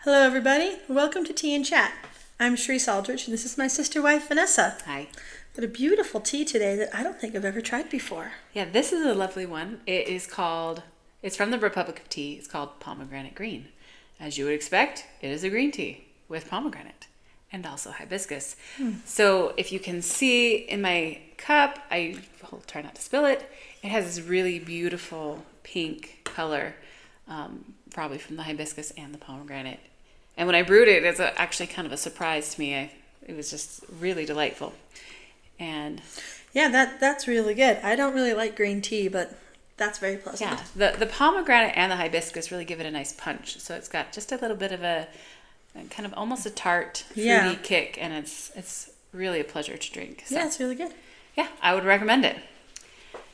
Hello, everybody. Welcome to Tea and Chat. I'm Sharis Alldredge, and this is my sister wife, Vanessa. Hi. Got a beautiful tea today that I don't think I've ever tried before. Yeah, this is a lovely one. It's from the Republic of Tea. It's called Pomegranate Green. As you would expect, it is a green tea with pomegranate and also hibiscus. So if you can see in my cup, I will try not to spill it. It has this really beautiful pink color, probably from the hibiscus and the pomegranate. And when I brewed it, it's actually kind of a surprise to me. It was just really delightful. And yeah, that's really good. I don't really like green tea, but that's very pleasant. yeah, the pomegranate and the hibiscus really give it a nice punch. So it's got just a little bit of a kind of almost a tart, fruity kick, and it's really a pleasure to drink. So, yeah, it's really good. yeah, I would recommend it.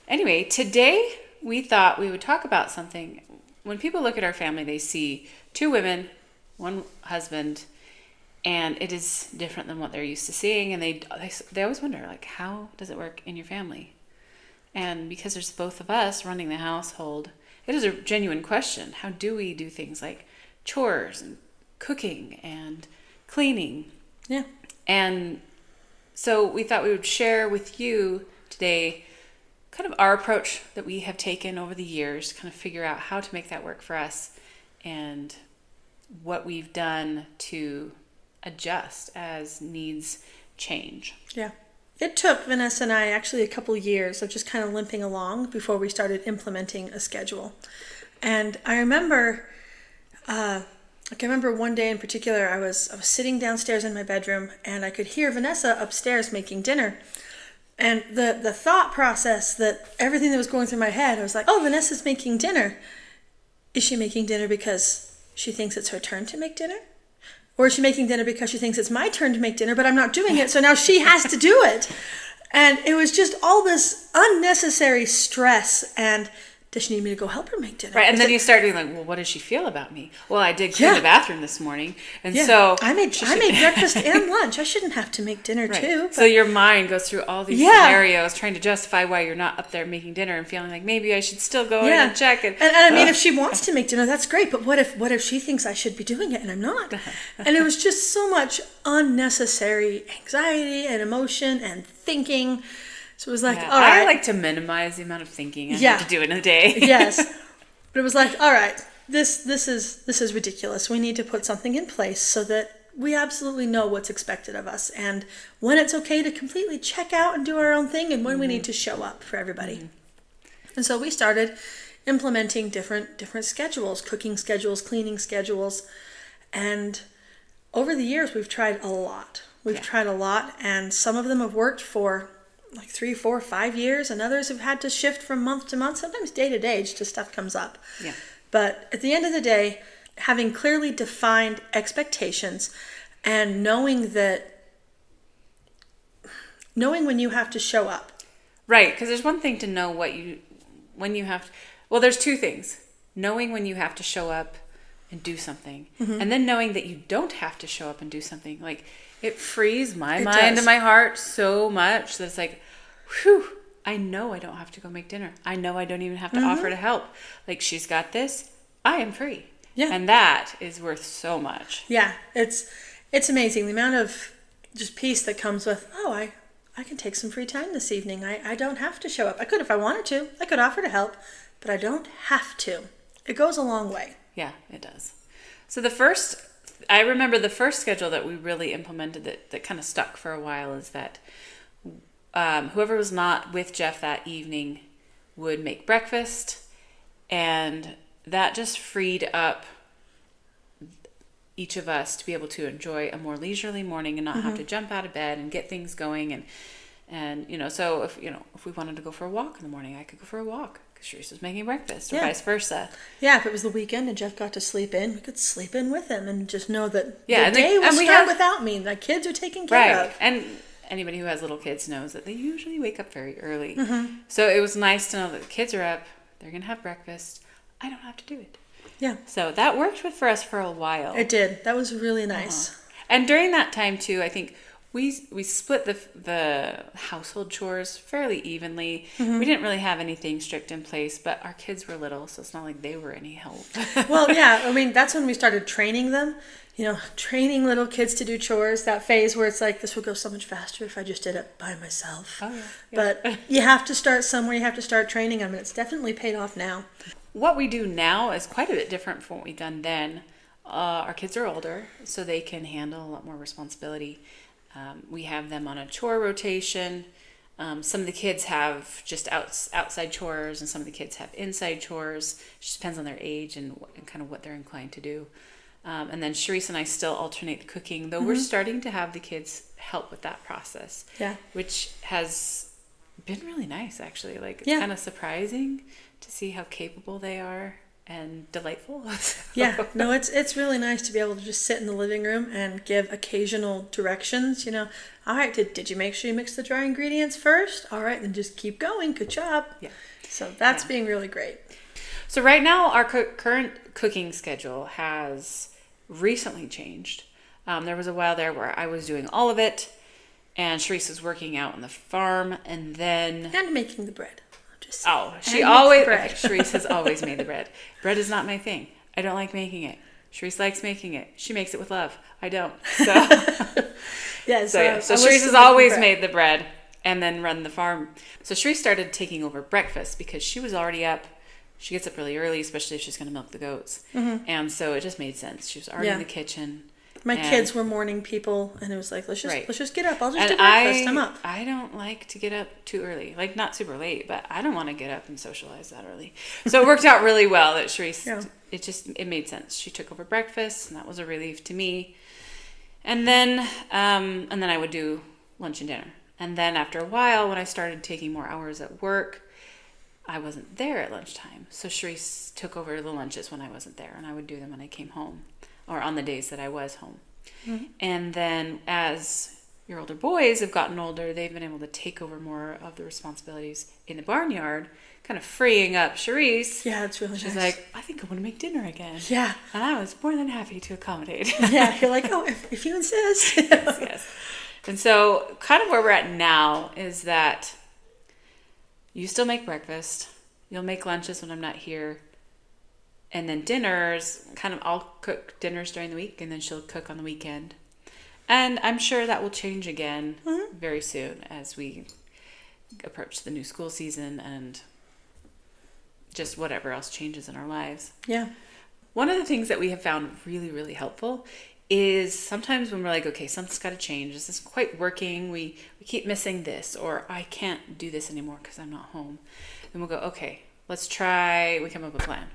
Anyway, today we thought we would talk about something. When people look at our family, they see two women, one husband, and it is different than what they're used to seeing. And they always wonder, like, how does it work in your family? And because there's both of us running the household, it is a genuine question. How do we do things like chores and cooking and cleaning? Yeah. And so we thought we would share with you today kind of our approach that we have taken over the years, kind of figure out how to make that work for us and what we've done to adjust as needs change. Yeah. It took Vanessa and I actually a couple years of just kind of limping along before we started implementing a schedule. And I remember, one day in particular, I was sitting downstairs in my bedroom and I could hear Vanessa upstairs making dinner. And the thought process that everything that was going through my head, I was like, oh, Vanessa's making dinner. Is she making dinner because she thinks it's her turn to make dinner? Or is she making dinner because she thinks it's my turn to make dinner, but I'm not doing it, so now she has to do it? And it was just all this unnecessary stress. And does she need me to go help her make dinner? Right, and then you start being like, well, what does she feel about me? Well, I did clean the bathroom this morning, and so I made breakfast and lunch. I shouldn't have to make dinner too. So your mind goes through all these scenarios, trying to justify why you're not up there making dinner, and feeling like maybe I should still go in and check. And I mean, if she wants to make dinner, that's great. But what if she thinks I should be doing it and I'm not? And it was just so much unnecessary anxiety and emotion and thinking. So it was like, all right. I like to minimize the amount of thinking I have to do in a day. Yes. But it was like, all right, this is ridiculous. We need to put something in place so that we absolutely know what's expected of us and when it's okay to completely check out and do our own thing and when we need to show up for everybody. And so we started implementing different schedules, cooking schedules, cleaning schedules. And over the years, we've tried a lot. Tried a lot, and some of them have worked for like 3, 4, 5 years, and others have had to shift from month to month, sometimes day to day, just stuff comes up. Yeah. But at the end of the day, having clearly defined expectations and knowing when you have to show up. Right, because there's one thing to know there's two things. Knowing when you have to show up and do something, and then knowing that you don't have to show up and do something. Like, it frees my mind and my heart so much that it's like, whew, I know I don't have to go make dinner. I know I don't even have to offer to help. Like, she's got this. I am free. Yeah. And that is worth so much. Yeah, it's amazing. The amount of just peace that comes with, I can take some free time this evening. I don't have to show up. I could if I wanted to. I could offer to help, but I don't have to. It goes a long way. Yeah, it does. So I remember the first schedule that we really implemented that kind of stuck for a while is that whoever was not with Jeff that evening would make breakfast, and that just freed up each of us to be able to enjoy a more leisurely morning and not have to jump out of bed and get things going. And so if we wanted to go for a walk in the morning, I could go for a walk because Sharis was making breakfast, or vice versa. Yeah, if it was the weekend and Jeff got to sleep in, we could sleep in with him and just know that the and day will start without me. The kids are taken care of. And anybody who has little kids knows that they usually wake up very early. So it was nice to know that the kids are up, they're going to have breakfast. I don't have to do it. Yeah. So that worked for us for a while. It did. That was really nice. And during that time, too, I think we split the household chores fairly evenly. We didn't really have anything strict in place, but our kids were little, so it's not like they were any help. Well, yeah, I mean, that's when we started training them. Training little kids to do chores, that phase where it's like, this would go so much faster if I just did it by myself. Oh, yeah. But you have to start somewhere. You have to start training them, and it's definitely paid off now. What we do now is quite a bit different from what we've done then. Our kids are older, so they can handle a lot more responsibility. We have them on a chore rotation. Some of the kids have just outside chores, and some of the kids have inside chores. It just depends on their age and kind of what they're inclined to do. And then Sharis and I still alternate the cooking, though we're starting to have the kids help with that process. Yeah. Which has been really nice, actually. Like, it's Yeah. kind of surprising to see how capable they are and delightful. Yeah, no, it's really nice to be able to just sit in the living room and give occasional directions. All right, did you make sure you mix the dry ingredients first? All right, then just keep going. Good job. Yeah. So that's being really great. So right now, our current cooking schedule has recently changed. There was a while there where I was doing all of it, and Sharis was working out on the farm, and then... And making the bread. She always... Okay, Sharis has always made the bread. Bread is not my thing. I don't like making it. Sharis likes making it. She makes it with love. I don't. So, so Sharis has always made the bread and then run the farm. So Sharis started taking over breakfast because she was already up. She gets up really early, especially if she's going to milk the goats. And so it just made sense. She was already in the kitchen. My kids were morning people, and it was like, let's just get up. I'll just do breakfast. I'm up. I don't like to get up too early. Like, not super late, but I don't want to get up and socialize that early. So it worked out really well that Sharis, it made sense. She took over breakfast, and that was a relief to me. And then I would do lunch and dinner. And then after a while, when I started taking more hours at work, I wasn't there at lunchtime. So Sharis took over the lunches when I wasn't there, and I would do them when I came home or on the days that I was home. And then as your older boys have gotten older, they've been able to take over more of the responsibilities in the barnyard, kind of freeing up Sharis. Yeah, it's really nice. She's like, I think I want to make dinner again. Yeah. And I was more than happy to accommodate. Yeah, you're like, oh, if you insist. Yes. And so kind of where we're at now is that you still make breakfast. You'll make lunches when I'm not here. And then dinners, I'll cook dinners during the week, and then she'll cook on the weekend. And I'm sure that will change again very soon as we approach the new school season and just whatever else changes in our lives. Yeah. One of the things that we have found really, really helpful is sometimes when we're like, okay, something's got to change. This isn't quite working. We keep missing this, or I can't do this anymore because I'm not home. Then we'll go, okay, let's try. We come up with a plan.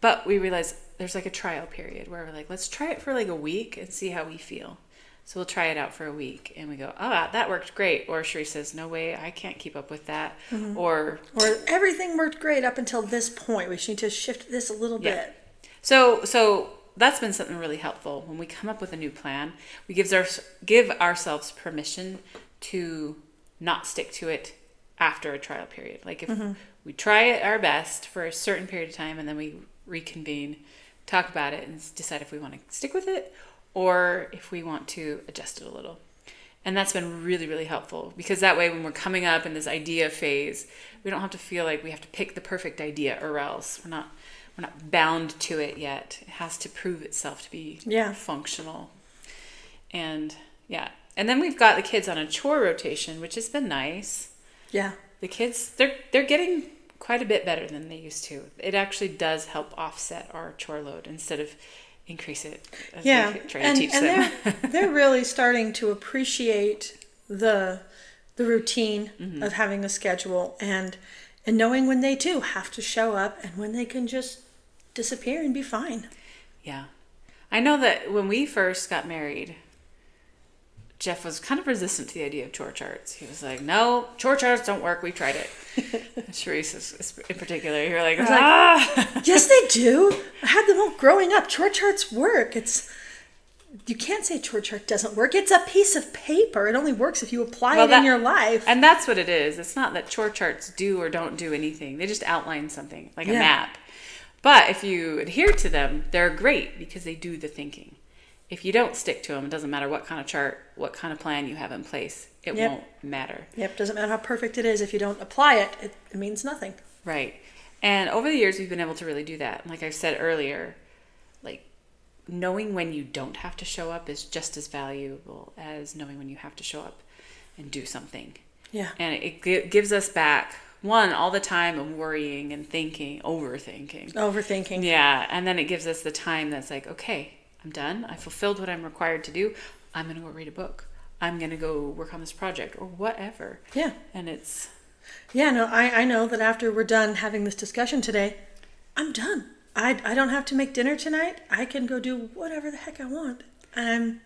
But we realize there's like a trial period where we're like, let's try it for like a week and see how we feel. So we'll try it out for a week, and we go, oh, that worked great. Or Sharis says, no way, I can't keep up with that. Or everything worked great up until this point. We need to shift this a little bit. So that's been something really helpful. When we come up with a new plan, we give ourselves permission to not stick to it after a trial period. Like if we try it our best for a certain period of time, and then we reconvene, talk about it, and decide if we want to stick with it or if we want to adjust it a little. And that's been really, really helpful, because that way when we're coming up in this idea phase, we don't have to feel like we have to pick the perfect idea, or else we're not bound to it yet. It has to prove itself to be functional. And then we've got the kids on a chore rotation, which has been nice. Yeah. The kids, they're getting quite a bit better than they used to. It actually does help offset our chore load instead of increase it as we try to teach them. They're really starting to appreciate the routine of having a schedule and knowing when they too have to show up and when they can just disappear and be fine. Yeah. I know that when we first got married, Jeff was kind of resistant to the idea of chore charts. He was like, no, chore charts don't work. We tried it. Sharis in particular, you're like, yes, they do. I had them all growing up. Chore charts work. You can't say chore chart doesn't work. It's a piece of paper. It only works if you apply it in your life. And that's what it is. It's not that chore charts do or don't do anything. They just outline something, like a map. But if you adhere to them, they're great because they do the thinking. if you don't stick to them, it doesn't matter what kind of chart, what kind of plan you have in place, it Yep. won't matter. Yep, doesn't matter how perfect it is. If you don't apply it, it means nothing. Right. And over the years, we've been able to really do that. Like I said earlier, like knowing when you don't have to show up is just as valuable as knowing when you have to show up and do something. Yeah. And it gives us back, one, all the time of worrying and thinking, Overthinking. Yeah. And then it gives us the time that's like, okay, I'm done. I fulfilled what I'm required to do. I'm going to go read a book. I'm going to go work on this project or whatever. Yeah. And it's... Yeah, no, I know that after we're done having this discussion today, I'm done. I don't have to make dinner tonight. I can go do whatever the heck I want. And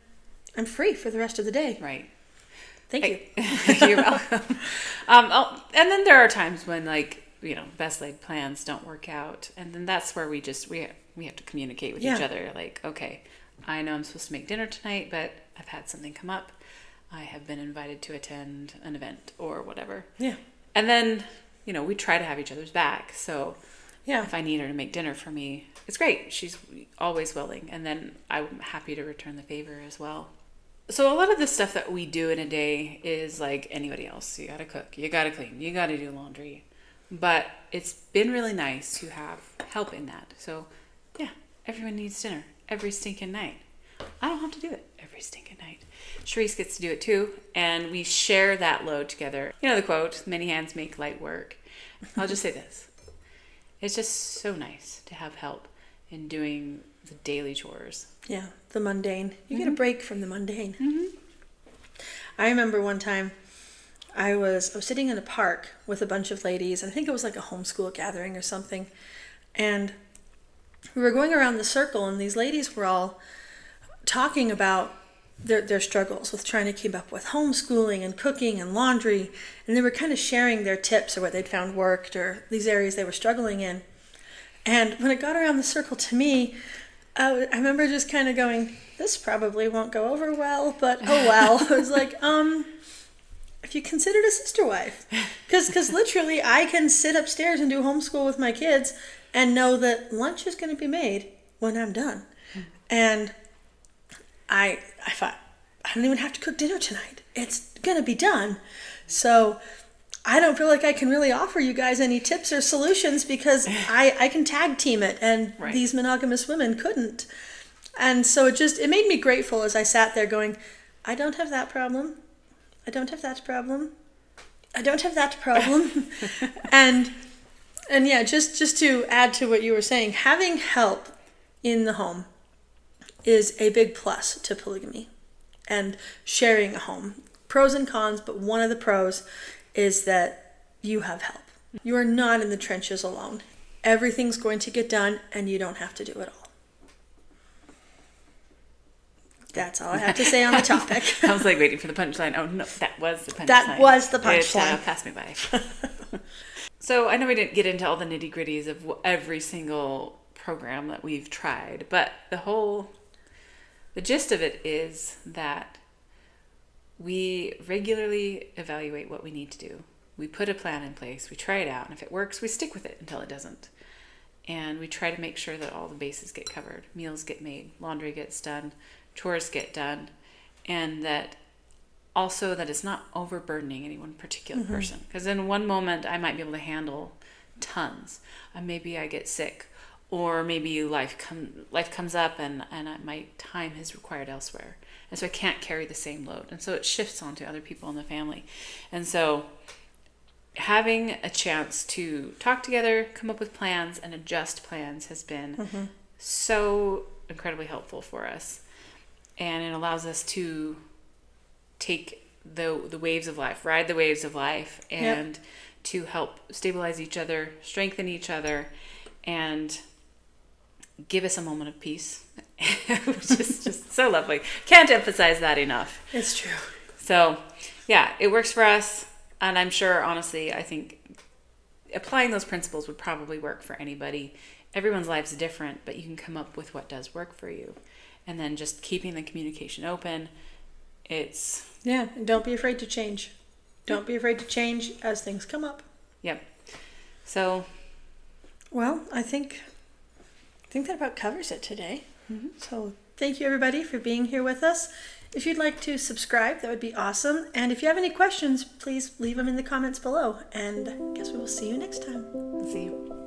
I'm free for the rest of the day. Right. Thank you. You're welcome. And then there are times when, like, you know, best laid plans don't work out. And then that's where we have to communicate with each other. Like, okay, I know I'm supposed to make dinner tonight, but I've had something come up. I have been invited to attend an event or whatever. Yeah. And then, you know, we try to have each other's back. So Yeah. if I need her to make dinner for me, it's great. She's always willing. And then I'm happy to return the favor as well. So a lot of the stuff that we do in a day is like anybody else. You got to cook, you got to clean, you got to do laundry. But it's been really nice to have help in that. So yeah, everyone needs dinner every stinking night. I don't have to do it every stinking night. Sharis gets to do it too, and we share that load together. You know the quote, many hands make light work. I'll just say this. It's just so nice to have help in doing the daily chores. Yeah, the mundane. You get a break from the mundane. Mm-hmm. I remember one time I was sitting in a park with a bunch of ladies, and I think it was like a homeschool gathering or something, and we were going around the circle, and these ladies were all talking about their struggles with trying to keep up with homeschooling and cooking and laundry, and they were kind of sharing their tips or what they'd found worked or these areas they were struggling in. And when it got around the circle to me, I remember just kind of going, this probably won't go over well, but oh well. I was like, if you considered a sister wife, because literally I can sit upstairs and do homeschool with my kids and know that lunch is going to be made when I'm done. And I thought, I don't even have to cook dinner tonight. It's going to be done. So I don't feel like I can really offer you guys any tips or solutions because I can tag team it, and Right. these monogamous women couldn't. And so it made me grateful as I sat there going, I don't have that problem. I don't have that problem. I don't have that problem. and yeah, just to add to what you were saying, having help in the home is a big plus to polygamy and sharing a home. Pros and cons, but one of the pros is that you have help. You are not in the trenches alone. Everything's going to get done and you don't have to do it all. That's all I have to say on the topic. I was like waiting for the punchline. Oh no, that was the punchline. That was the It punchline. passed me by. So I know we didn't get into all the nitty gritties of every single program that we've tried, but the gist of it is that we regularly evaluate what we need to do. We put a plan in place, we try it out, and if it works, we stick with it until it doesn't. And we try to make sure that all the bases get covered. Meals get made, laundry gets done, chores get done, and that also that it's not overburdening any one particular person. Because in one moment, I might be able to handle tons. Maybe I get sick, or maybe life comes up and my time is required elsewhere. And so I can't carry the same load. And so it shifts onto other people in the family. And so having a chance to talk together, come up with plans, and adjust plans has been so incredibly helpful for us. And it allows us to take the waves of life, ride the waves of life, and to help stabilize each other, strengthen each other, and give us a moment of peace, which is just so lovely. Can't emphasize that enough. It's true. So, yeah, it works for us. And I'm sure, honestly, I think applying those principles would probably work for anybody. Everyone's life's different, but you can come up with what does work for you. And then just keeping the communication open. Yeah, and don't be afraid to change. Don't be afraid to change as things come up. Yep. So, well, I think that about covers it today. So Thank you, everybody, for being here with us. If you'd like to subscribe, that would be awesome. And if you have any questions, please leave them in the comments below. And I guess we will see you next time. See you.